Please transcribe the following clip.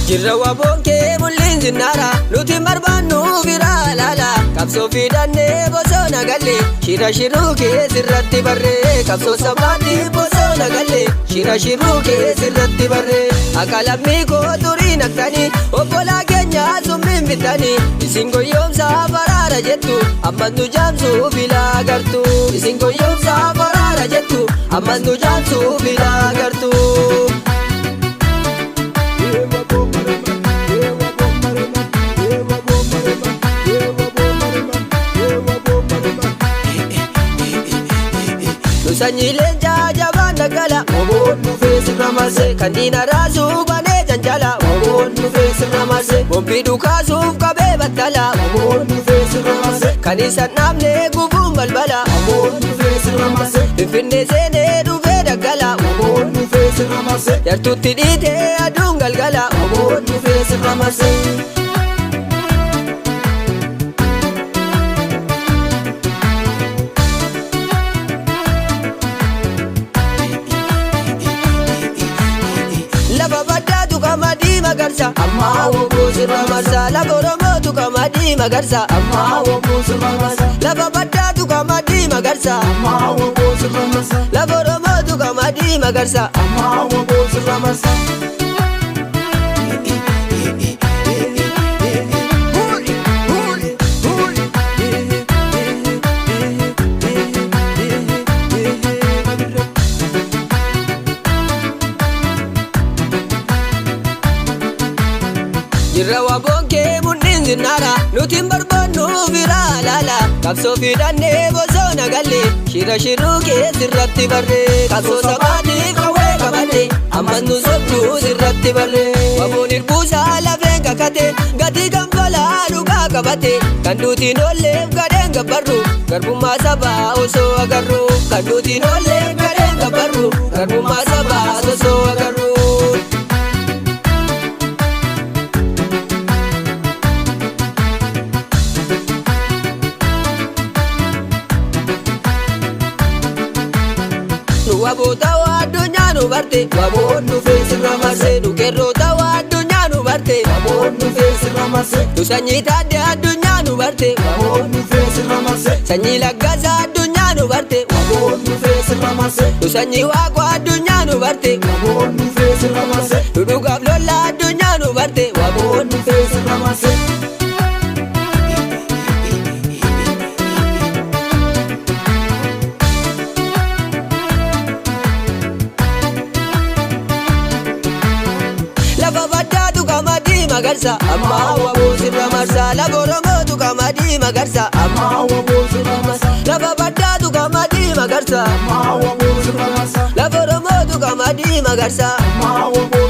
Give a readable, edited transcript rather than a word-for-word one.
Jirra waboon kee mul'in zinnaara nuti barbaannu bira laala qabsoo fidannee bosona galle shira shiruu kee sirratti barree qabsoo sabaatti bosona galle shira shiruu kee sirratti barree akka lammii koo turii naqxanii obbolaa keenya summiin bitanii isin goyoomsaa baraara jettu ammas nu jaamsuu filaa gartu isin goyoomsaa baraara jettu ammas nu jaamsuu filaa gartu. Sanyiileen jajjabaan daggala oboon dhufee sirra marsee kan diina raasuu banee janjala oboon dhufee sirra marsee bombii dhukaasuuf qabee battala oboon dhufee sirra marsee kan isa dhaabne gufuun balbala oboon dhufee sirra marsee finfinnee seenee dhufee daggala oboon dhufee sirra marsee yartuutti dhiitee aduun galgala oboon dhufee sirra marsee. Lafa baddaatu qamadii magarsa ammaa woboo sirra marsa lafa oromootu qamadii magarsa ammaa woboo sirra marsa lafa baddaatu qamadii magarsa ammaa woboo sirra marsa lafa oromootu qamadii magarsa ammaa woboo sirra marsa. Jirra waboon kee mul'in zinnaara nuti barbaannu bira laala qabsoo fidannee bosona galle shira shiruu kee sirratti barree qabsoo sabaatiif qawwee qabate ammas nu sobduu sirratti barree waboon hirbuusaa lafeen kakate gatii kanfalaa dhugaa qabate kan duutiin oolleef gadheen gabbarru garbummaa sabaa osoo agarru kan duutiin oolleef gadheen gabbarru garbummaa sabaa osoo agarru. Waboota waa addunyaa nu barte waboon dhufee sirra marsee dukerroota waa addunyaa nu barte waboon dhufee sirra marsee sanyii taadde addunyaa nu barte waboon dhufee sirra marsee sanyii laggasaa addunyaa nu barte waboon dhufee sirra marsee sanyii waaqoo addunyaa nu barte waboon dhufee sirra marsee dhugaaf lolla addunyaa nu barte waboon dhufee sirra marsee. Lafa baddaatu qamadii magarsa ammaa woboo sirra marsa lafa oromootu qamadii magarsa ammaa woboo sirra marsa lafa baddaatu qamadii magarsa ammaa woboo sirra marsa lafa oromootu qamadii magarsa ammaa woboo